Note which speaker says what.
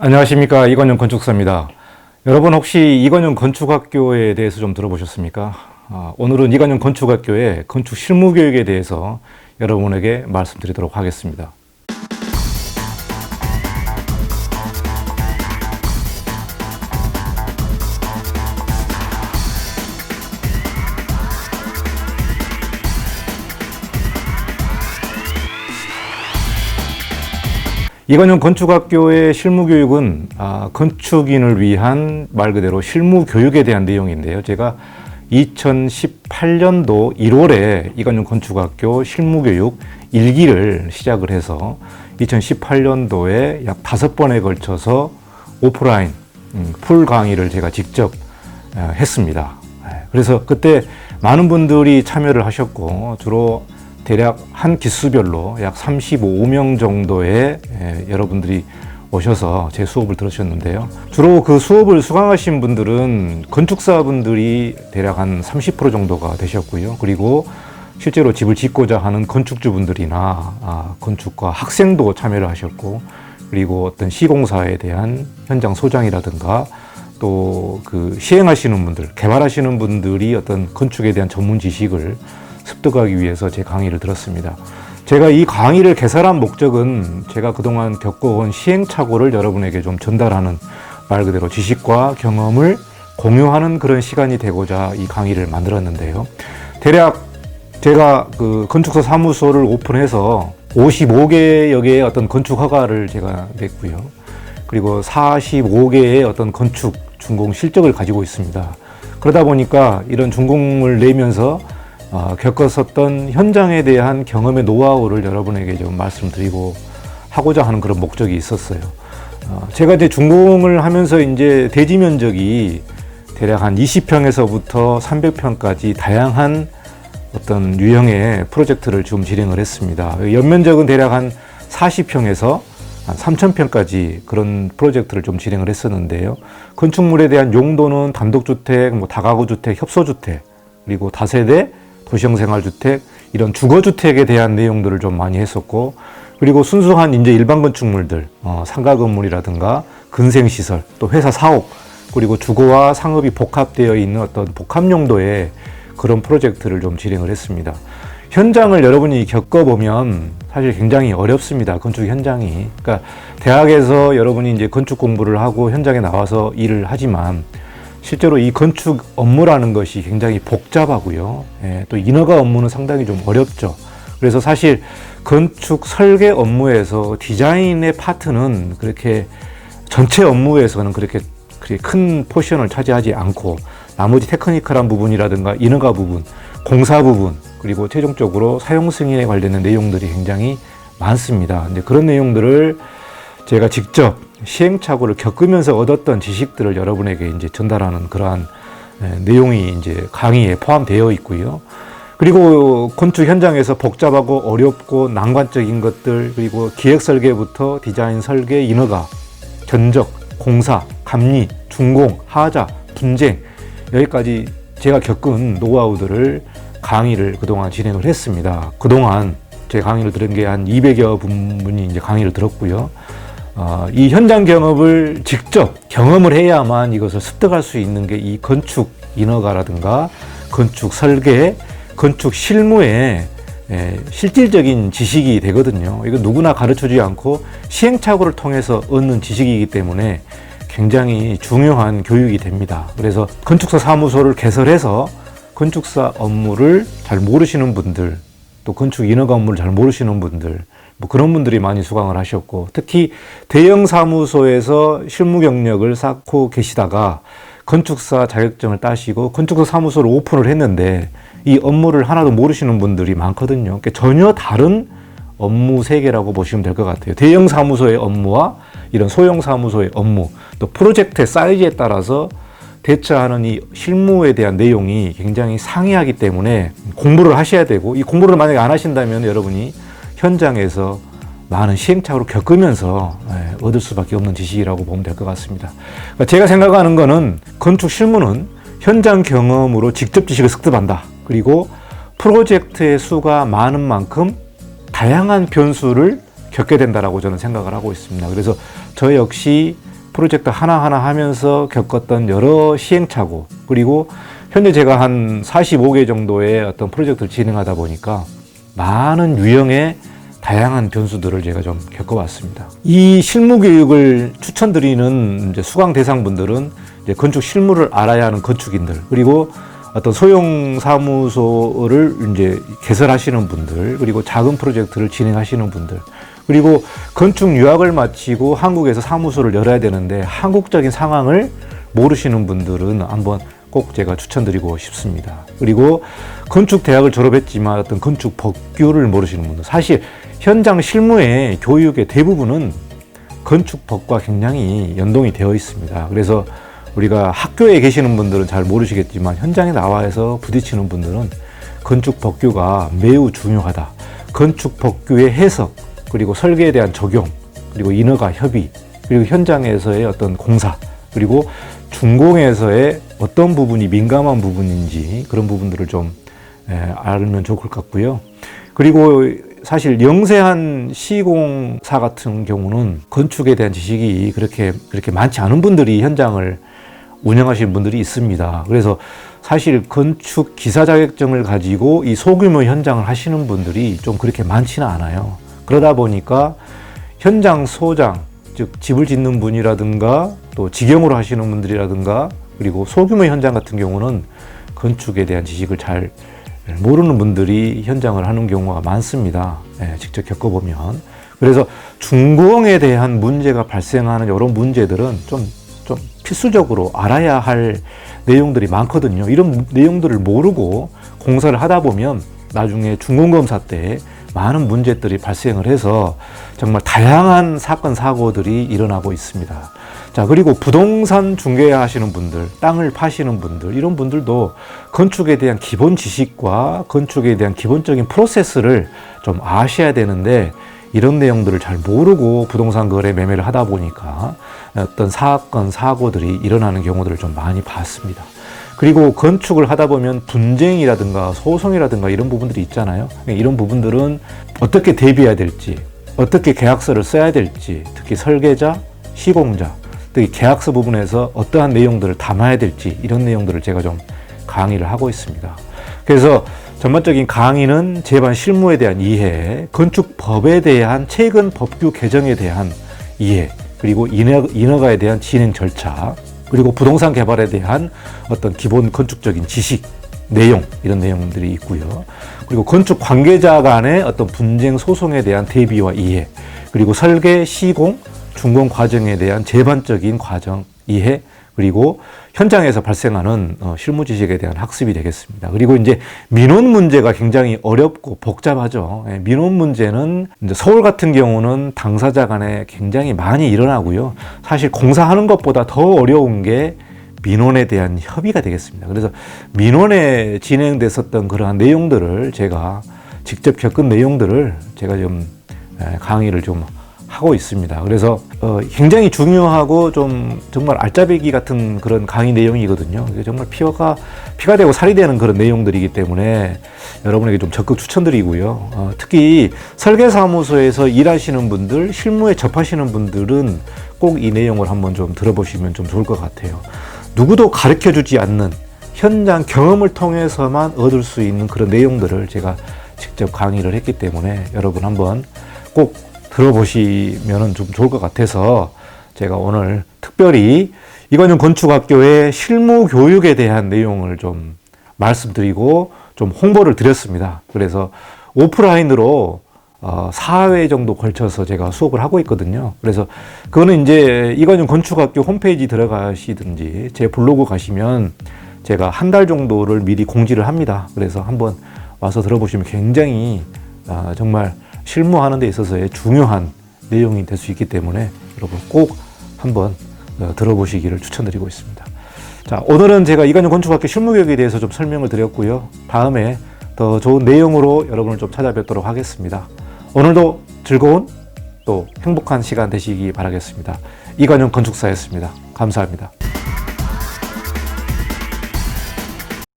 Speaker 1: 안녕하십니까, 이건영 건축사입니다. 여러분 혹시 이건영 건축학교에 대해서 좀 들어보셨습니까? 오늘은 이건영 건축학교의 건축 실무 교육에 대해서 여러분에게 말씀드리도록 하겠습니다. 이건영 건축학교의 실무교육은 건축인을 위한 말 그대로 실무교육에 대한 내용인데요. 제가 2018년도 1월에 이건영 건축학교 실무교육 1기를 시작을 해서 2018년도에 약 5번에 걸쳐서 오프라인 풀 강의를 제가 직접 했습니다. 그래서 그때 많은 분들이 참여를 하셨고 주로 대략 한 기수별로 약 35명 정도의 여러분들이 오셔서 제 수업을 들으셨는데요. 주로 그 수업을 수강하신 분들은 건축사분들이 대략 한 30% 정도가 되셨고요. 그리고 실제로 집을 짓고자 하는 건축주분들이나 건축과 학생도 참여를 하셨고, 그리고 어떤 시공사에 대한 현장 소장이라든가 또 그 시행하시는 분들, 개발하시는 분들이 어떤 건축에 대한 전문 지식을 습득하기 위해서 제 강의를 들었습니다. 제가 이 강의를 개설한 목적은 제가 그동안 겪어온 시행착오를 여러분에게 좀 전달하는, 말 그대로 지식과 경험을 공유하는 그런 시간이 되고자 이 강의를 만들었는데요. 대략 제가 그 건축사 사무소를 오픈해서 55개여 개의 어떤 건축 허가를 제가 냈고요. 그리고 45개의 어떤 건축 준공 실적을 가지고 있습니다. 그러다 보니까 이런 준공을 내면서 겪었었던 현장에 대한 경험의 노하우를 여러분에게 좀 말씀드리고 하고자 하는 그런 목적이 있었어요. 제가 이제 준공을 하면서 이제 대지 면적이 대략 한 20평에서부터 300평까지 다양한 어떤 유형의 프로젝트를 좀 진행을 했습니다. 연면적은 대략 한 40평에서 한 3,000평까지 그런 프로젝트를 좀 진행을 했었는데요. 건축물에 대한 용도는 단독주택, 다가구주택, 협소주택, 그리고 다세대, 도시형생활주택, 이런 주거주택에 대한 내용들을 좀 많이 했었고, 그리고 순수한 이제 일반 건축물들, 상가 건물이라든가 근생시설, 또 회사 사옥, 그리고 주거와 상업이 복합되어 있는 어떤 복합용도의 그런 프로젝트를 좀 진행을 했습니다. 현장을 여러분이 겪어보면 사실 굉장히 어렵습니다. 건축 현장이. 그러니까 대학에서 여러분이 이제 건축 공부를 하고 현장에 나와서 일을 하지만 실제로 이 건축 업무라는 것이 굉장히 복잡하고요. 또 인허가 업무는 상당히 좀 어렵죠. 그래서 사실 건축 설계 업무에서 디자인의 파트는 그렇게 전체 업무에서는 그렇게 큰 포션을 차지하지 않고, 나머지 테크니컬한 부분이라든가 인허가 부분, 공사 부분, 그리고 최종적으로 사용 승인에 관련된 내용들이 굉장히 많습니다. 이제 그런 내용들을 제가 직접 시행착오를 겪으면서 얻었던 지식들을 여러분에게 이제 전달하는 그러한 내용이 이제 강의에 포함되어 있고요. 그리고 건축 현장에서 복잡하고 어렵고 난관적인 것들, 그리고 기획 설계부터 디자인 설계, 인허가, 견적, 공사, 감리, 준공, 하자, 분쟁, 여기까지 제가 겪은 노하우들을 강의를 그동안 진행을 했습니다. 그동안 제 강의를 들은 게 한 200여 분이 이제 강의를 들었고요. 이 현장 경험을 직접 경험을 해야만 이것을 습득할 수 있는 게 이 건축 인허가라든가 건축 설계, 건축 실무의 실질적인 지식이 되거든요. 이거 누구나 가르쳐주지 않고 시행착오를 통해서 얻는 지식이기 때문에 굉장히 중요한 교육이 됩니다. 그래서 건축사 사무소를 개설해서 건축사 업무를 잘 모르시는 분들, 또 건축 인허가 업무를 잘 모르시는 분들, 그런 분들이 많이 수강을 하셨고, 특히 대형 사무소에서 실무 경력을 쌓고 계시다가 건축사 자격증을 따시고 건축사 사무소를 오픈을 했는데 이 업무를 하나도 모르시는 분들이 많거든요. 그러니까 전혀 다른 업무 세계라고 보시면 될 것 같아요. 대형 사무소의 업무와 이런 소형 사무소의 업무, 또 프로젝트의 사이즈에 따라서 대처하는 이 실무에 대한 내용이 굉장히 상이하기 때문에 공부를 하셔야 되고, 이 공부를 만약에 안 하신다면 여러분이 현장에서 많은 시행착오를 겪으면서 얻을 수밖에 없는 지식이라고 보면 될 것 같습니다. 그러니까 제가 생각하는 거는 건축 실무는 현장 경험으로 직접 지식을 습득한다. 그리고 프로젝트의 수가 많은 만큼 다양한 변수를 겪게 된다라고 저는 생각을 하고 있습니다. 그래서 저 역시 프로젝트 하나하나 하면서 겪었던 여러 시행착오, 그리고 현재 제가 한 45개 정도의 어떤 프로젝트를 진행하다 보니까 많은 유형의 다양한 변수들을 제가 좀 겪어봤습니다. 이 실무 교육을 추천드리는 이제 수강 대상분들은 이제 건축 실무를 알아야 하는 건축인들, 그리고 어떤 소형 사무소를 이제 개설하시는 분들, 그리고 작은 프로젝트를 진행하시는 분들, 그리고 건축 유학을 마치고 한국에서 사무소를 열어야 되는데 한국적인 상황을 모르시는 분들은 한번 꼭 제가 추천드리고 싶습니다. 그리고 건축 대학을 졸업했지만 어떤 건축 법규를 모르시는 분들, 사실 현장 실무의 교육의 대부분은 건축 법과 굉장히 연동이 되어 있습니다. 그래서 우리가 학교에 계시는 분들은 잘 모르시겠지만 현장에 나와서 부딪히는 분들은 건축 법규가 매우 중요하다. 건축 법규의 해석, 그리고 설계에 대한 적용, 그리고 인허가 협의, 그리고 현장에서의 어떤 공사, 그리고 준공에서의 어떤 부분이 민감한 부분인지 그런 부분들을 좀 알면 좋을 것 같고요. 그리고 사실 영세한 시공사 같은 경우는 건축에 대한 지식이 그렇게 많지 않은 분들이 현장을 운영하시는 분들이 있습니다. 그래서 사실 건축 기사 자격증을 가지고 이 소규모 현장을 하시는 분들이 좀 그렇게 많지는 않아요. 그러다 보니까 현장 소장, 즉 집을 짓는 분이라든가 또 직영으로 하시는 분들이라든가 그리고 소규모 현장 같은 경우는 건축에 대한 지식을 잘 모르는 분들이 현장을 하는 경우가 많습니다. 직접 겪어보면. 그래서 준공에 대한 문제가 발생하는 이런 문제들은 좀 필수적으로 알아야 할 내용들이 많거든요. 이런 내용들을 모르고 공사를 하다 보면 나중에 준공검사 때 많은 문제들이 발생을 해서 정말 다양한 사건, 사고들이 일어나고 있습니다. 자, 그리고 부동산 중개하시는 분들, 땅을 파시는 분들, 이런 분들도 건축에 대한 기본 지식과 건축에 대한 기본적인 프로세스를 좀 아셔야 되는데 이런 내용들을 잘 모르고 부동산 거래 매매를 하다 보니까 어떤 사건, 사고들이 일어나는 경우들을 좀 많이 봤습니다. 그리고 건축을 하다 보면 분쟁이라든가 소송이라든가 이런 부분들이 있잖아요. 이런 부분들은 어떻게 대비해야 될지, 어떻게 계약서를 써야 될지, 특히 설계자, 시공자, 특히 계약서 부분에서 어떠한 내용들을 담아야 될지 이런 내용들을 제가 좀 강의를 하고 있습니다. 그래서 전반적인 강의는 제반 실무에 대한 이해, 건축법에 대한 최근 법규 개정에 대한 이해, 그리고 인허가에 대한 진행 절차, 그리고 부동산 개발에 대한 어떤 기본 건축적인 지식, 내용, 이런 내용들이 있고요. 그리고 건축 관계자 간의 어떤 분쟁 소송에 대한 대비와 이해, 그리고 설계, 시공, 준공 과정에 대한 제반적인 과정, 이해, 그리고 현장에서 발생하는 실무 지식에 대한 학습이 되겠습니다. 그리고 이제 민원 문제가 굉장히 어렵고 복잡하죠. 민원 문제는 이제 서울 같은 경우는 당사자 간에 굉장히 많이 일어나고요. 사실 공사하는 것보다 더 어려운 게 민원에 대한 협의가 되겠습니다. 그래서 민원에 진행됐었던 그러한 내용들을 제가 직접 겪은 내용들을 제가 좀 강의를 좀 하고 있습니다. 그래서 굉장히 중요하고 좀 정말 알짜배기 같은 그런 강의 내용이거든요. 이게 정말 피가 되고 살이 되는 그런 내용들이기 때문에 여러분에게 좀 적극 추천드리고요. 특히 설계사무소에서 일하시는 분들, 실무에 접하시는 분들은 꼭 이 내용을 한번 좀 들어보시면 좀 좋을 것 같아요. 누구도 가르쳐주지 않는 현장 경험을 통해서만 얻을 수 있는 그런 내용들을 제가 직접 강의를 했기 때문에 여러분 한번 꼭 들어보시면 좀 좋을 것 같아서 제가 오늘 특별히 이건영 건축학교의 실무 교육에 대한 내용을 좀 말씀드리고 좀 홍보를 드렸습니다. 그래서 오프라인으로 4회 정도 걸쳐서 제가 수업을 하고 있거든요. 그래서 그거는 이제 이건영 건축학교 홈페이지 들어가시든지 제 블로그 가시면 제가 한 달 정도를 미리 공지를 합니다. 그래서 한번 와서 들어보시면 굉장히 정말 실무하는 데 있어서의 중요한 내용이 될 수 있기 때문에 여러분 꼭 한번 들어보시기를 추천드리고 있습니다. 자, 오늘은 제가 이건영 건축학교 실무교육에 대해서 좀 설명을 드렸고요. 다음에 더 좋은 내용으로 여러분을 좀 찾아뵙도록 하겠습니다. 오늘도 즐거운 또 행복한 시간 되시기 바라겠습니다. 이건영 건축사였습니다. 감사합니다.